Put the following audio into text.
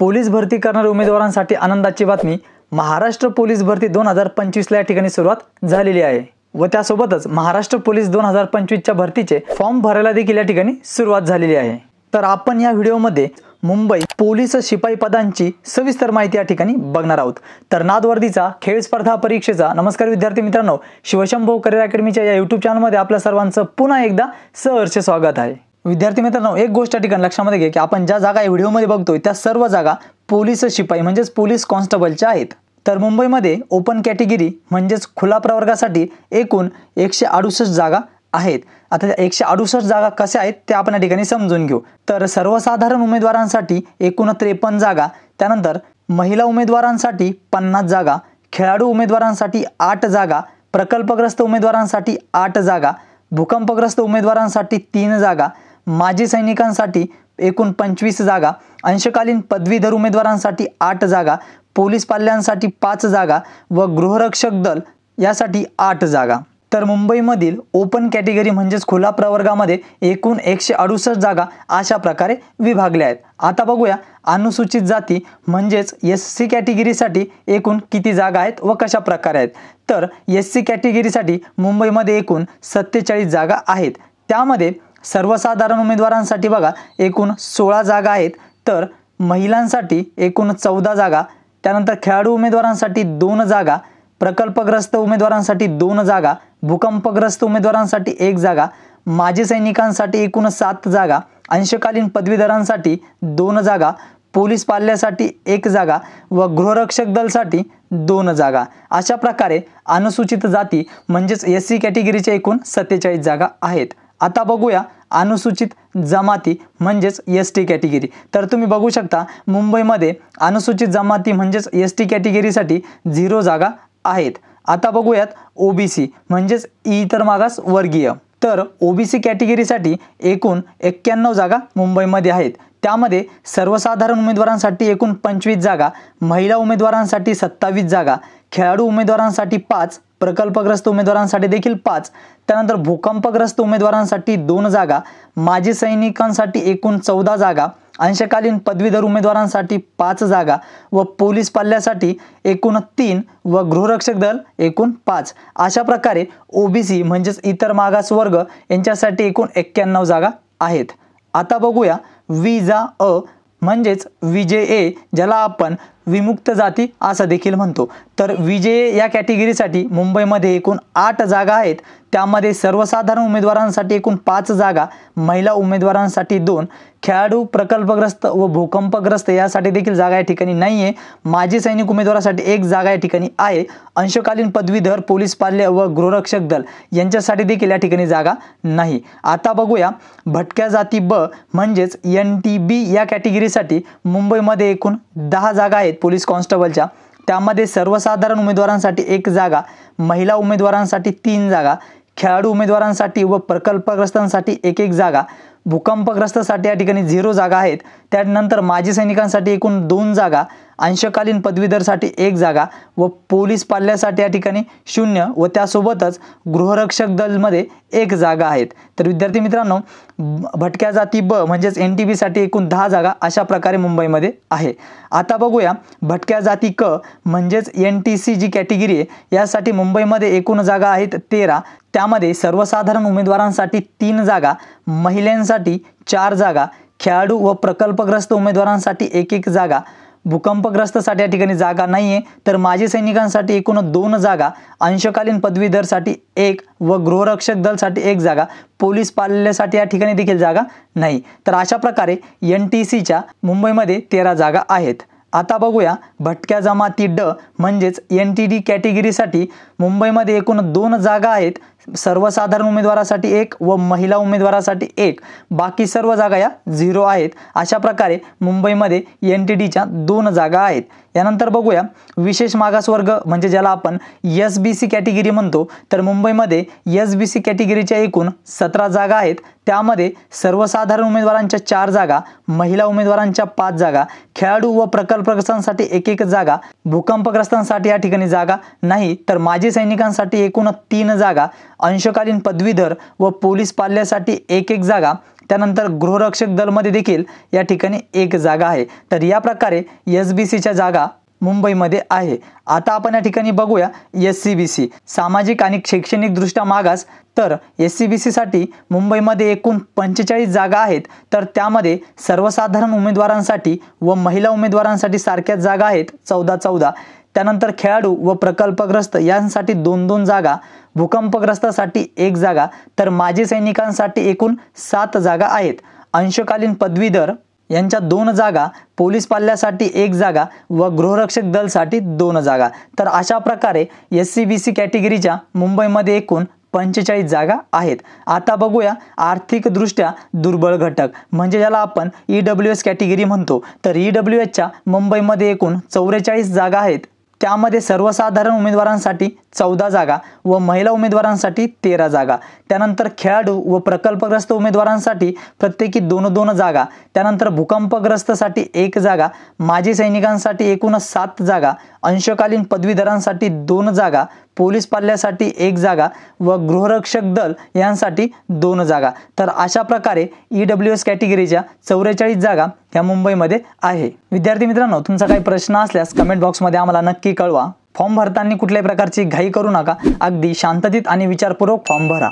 Police भरती करणाऱ्या उमेदवारांसाठी आनंदाची बातमी। महाराष्ट्र पोलीस भरती 2025 ला या ठिकाणी सुरुवात झालेली आहे व त्यासोबतच महाराष्ट्र पोलीस 2025 च्या भरतीचे फॉर्म भरायला देखील या ठिकाणी सुरुवात झालेली आहे। तर आपण या व्हिडिओमध्ये मुंबई पोलीस शिपाई पदांची सविस्तर माहिती या ठिकाणी बघणार आहोत। तर नादवर्दीचा खेळ स्पर्धा परीक्षेचा नमस्कार विद्यार्थी मित्रांनो, शिवशंभो करियर अकॅडमीच्या या YouTube चॅनलमध्ये आपल्या सर्वांचं पुन्हा एकदा सहर्ष स्वागत आहे। विद्यार्थी मित्रांनो, एक गोष्ट या ठिकाणी लक्षामध्ये घ्या की आपण ज्या जागा या व्हिडिओमध्ये बघतोय त्या सर्व जागा पोलीस शिपाई म्हणजेच पोलीस कॉन्स्टेबलच्या आहेत। तर मुंबईमध्ये ओपन कॅटेगरी म्हणजेच खुला प्रवर्गासाठी एकूण 168 जागा आहेत। आता 168 जागा कशा आहेत ते आपण या ठिकाणी समजून घेऊ। तर सर्वसाधारण उमेदवारांसाठी एकूण 53 जागा, त्यानंतर महिला उमेदवारांसाठी 50 जागा, खेळाडू उमेदवारांसाठी 8 जागा, प्रकल्पग्रस्त उमेदवारांसाठी 8 जागा, भूकंपग्रस्त उमेदवारांसाठी 3 जागा, माजी सैनिकांसाठी एकूण 25 जागा, अंशकालीन पदवीधर उमेदवारांसाठी 8 जागा, पोलीस पाल्यांसाठी 5 जागा व गृहरक्षक दल यासाठी 8 जागा। तर मुंबईमधील ओपन कॅटेगरी म्हणजेच खुला प्रवर्गामध्ये एकूण 168 जागा अशा प्रकारे विभागल्या आहेत। आता बघूया अनुसूचित जाती म्हणजेच SC कॅटेगरीसाठी एकूण किती जागा आहेत व कशा प्रकारे आहेत। तर SC कॅटेगरीसाठी मुंबईमध्ये एकूण 47 जागा आहेत। त्यामध्ये सर्वसाधारण उमेदवारांसाठी बघा एकूण 16 जागा आहेत, तर महिलांसाठी एकूण 14 जागा, त्यानंतर खेळाडू उमेदवारांसाठी 2 जागा, प्रकल्पग्रस्त उमेदवारांसाठी 2 जागा, भूकंपग्रस्त उमेदवारांसाठी 1 जागा, माजी सैनिकांसाठी एकूण 7 जागा, अंशकालीन पदवीधरांसाठी 2 जागा, पोलीस पाल्यासाठी 1 जागा व गृहरक्षक दलसाठी 2 जागा। अशा प्रकारे अनुसूचित जाती म्हणजेच SC कॅटेगरीच्या एकूण 47 जागा आहेत। आता बघूया अनुसूचित जमाती म्हणजेच ST कॅटेगरी। तर तुम्ही बघू शकता मुंबईमध्ये अनुसूचित जमाती म्हणजेच ST कॅटेगरीसाठी 0 जागा आहेत। आता बघूयात OBC म्हणजेच इतर मागास वर्गीय। तर OBC कॅटेगरीसाठी एकूण 91 जागा मुंबईमध्ये आहेत। त्यामध्ये सर्वसाधारण उमेदवारांसाठी एकूण 25 जागा, महिला उमेदवारांसाठी 27 जागा, खेळाडू उमेदवारांसाठी 5, प्रकल्पग्रस्त उमेदवारांसाठी देखील 5, त्यानंतर भूकंपग्रस्त उमेदवारांसाठी 2 जागा, माजी सैनिकांसाठी एकूण 14 जागा, अंशकालीन पदवीधर उमेदवारांसाठी 5 जागा व पोलीस पाल्यासाठी एकूण 3 व गृहरक्षक दल एकूण 5। अशा प्रकारे OBC म्हणजेच इतर मागास वर्ग यांच्यासाठी एकूण 91 जागा आहेत। आता बघूया विजा अ म्हणजेच VJA, ज्याला आपण विमुक्त जाती असं देखील म्हणतो। तर VJA या कॅटेगरीसाठी मुंबईमध्ये एकूण 8 जागा आहेत। त्यामध्ये सर्वसाधारण उमेदवारांसाठी एकूण 5 जागा, महिला उमेदवारांसाठी 2, खेळाडू, प्रकल्पग्रस्त व भूकंपग्रस्त यासाठी देखील जागा या ठिकाणी नाही आहे, माजी सैनिक उमेदवारासाठी 1 जागा या ठिकाणी आहे, अंशकालीन पदवीधर, पोलीस पाल्य व गृहरक्षक दल यांच्यासाठी देखील या ठिकाणी जागा नाही। आता बघूया भटक्या जाती ब म्हणजेच NTB या कॅटेगरीसाठी मुंबईमध्ये एकूण 10 जागा आहेत पोलीस कॉन्स्टेबलच्या। त्यामध्ये सर्वसाधारण उमेदवारांसाठी 1 जागा, महिला उमेदवारांसाठी 3 जागा, खेळाडू उमेदवारांसाठी व प्रकल्पग्रस्तांसाठी 1 जागा, भूकंपग्रस्तांसाठी या ठिकाणी 0 जागा आहेत। त्यानंतर माजी सैनिकांसाठी एकूण 2 जागा, अंशकालीन पदवीधरसाठी 1 जागा व पोलीस पाल्यासाठी या ठिकाणी 0 व त्यासोबतच गृहरक्षक दलमध्ये 1 जागा आहेत। तर विद्यार्थी मित्रांनो, भटक्या जाती ब म्हणजेच NTB साठी एकूण 10 जागा अशा प्रकारे मुंबईमध्ये आहे। आता बघूया भटक्या जाती क म्हणजेच NTC जी कॅटेगरी आहे यासाठी मुंबईमध्ये एकूण जागा आहेत 13। त्यामध्ये सर्वसाधारण उमेदवारांसाठी 3 जागा, महिलांसाठी 4 जागा, खेळाडू व प्रकल्पग्रस्त उमेदवारांसाठी 1 जागा, भूकंपग्रस्तसाठी या ठिकाणी जागा नाही आहे, तर माजी सैनिकांसाठी एकूण 2 जागा, अंशकालीन पदवीधरसाठी 1 व गृहरक्षक दलसाठी 1 जागा, पोलीस पाल्यासाठी या ठिकाणी देखील जागा नाही। तर अशा प्रकारे NTCच्या मुंबईमध्ये 13 जागा आहेत। आता बघूया भटक्या जमाती ड म्हणजेच NTD कॅटेगरीसाठी मुंबईमध्ये एकूण 2 जागा आहेत, सर्वसाधारण उमेदवारासाठी 1 व महिला उमेदवारासाठी 1, बाकी सर्व जागा या 0 आहेत। अशा प्रकारे मुंबईमध्ये NTDच्या 2 जागा आहेत। यानंतर बघूया विशेष मागासवर्ग म्हणजे ज्याला आपण SBC कॅटेगरी म्हणतो। तर मुंबईमध्ये SBC कॅटेगरीच्या एकूण 17 जागा आहेत। त्यामध्ये सर्वसाधारण उमेदवारांच्या 4 जागा, महिला उमेदवारांच्या 5 जागा, खेळाडू व प्रकल्पग्रस्तांसाठी 1 जागा, भूकंपग्रस्तांसाठी या ठिकाणी जागा नाही, तर माजी सैनिकांसाठी एकूण 3 जागा, अंशकालीन पदवीधर व पोलीस पाल्यासाठी एक जागा, त्यानंतर गृहरक्षक दलमध्ये देखील या ठिकाणी एक जागा आहे। तर या प्रकारे SBCच्या जागा मुंबईमध्ये आहे। आता आपण या ठिकाणी बघूया SCBC सामाजिक आणि शैक्षणिक दृष्ट्या मागास। तर SCBC साठी मुंबईमध्ये एकूण 45 जागा आहेत। तर त्यामध्ये सर्वसाधारण उमेदवारांसाठी व महिला उमेदवारांसाठी सारख्याच जागा आहेत 14 त्यानंतर खेळाडू व प्रकल्पग्रस्त यांसाठी 2 जागा, भूकंपग्रस्तासाठी 1 जागा, तर माजी सैनिकांसाठी एकूण 7 जागा आहेत। अंशकालीन पदवीधर यांच्या 2 जागा, पोलीस पाल्यासाठी 1 जागा व गृहरक्षक दलसाठी 2 जागा। तर अशा प्रकारे SCBC कॅटेगरीच्या मुंबईमध्ये एकूण 45 जागा आहेत। आता बघूया आर्थिकदृष्ट्या दुर्बल घटक म्हणजे ज्याला आपण EWS कॅटेगरी म्हणतो। तर EWSच्या मुंबईमध्ये एकूण 44 जागा आहेत। त्यामध्ये सर्वसाधारण उमेदवारांसाठी 14 जागा व महिला उमेदवारांसाठी 13 जागा, त्यानंतर खेळाडू व प्रकल्पग्रस्त उमेदवारांसाठी प्रत्येकी 2 जागा, त्यानंतर भूकंपग्रस्तसाठी 1 जागा, माजी सैनिकांसाठी एकूण 7 जागा, अंशकालीन पदवीधरांसाठी 2 जागा, पोलीस पाल्यासाठी 1 जागा व गृहरक्षक दल यांसाठी 2 जागा। तर अशा प्रकारे EWS कॅटेगरीच्या 44 जागा ह्या मुंबईमध्ये आहे। विद्यार्थी मित्रांनो, तुमचा काही प्रश्न असल्यास कमेंट बॉक्समध्ये आम्हाला नक्की कळवा। फॉर्म भरताना कुठल्याही प्रकारची घाई करू नका, अगदी शांततेत आणि विचारपूर्वक फॉर्म भरा।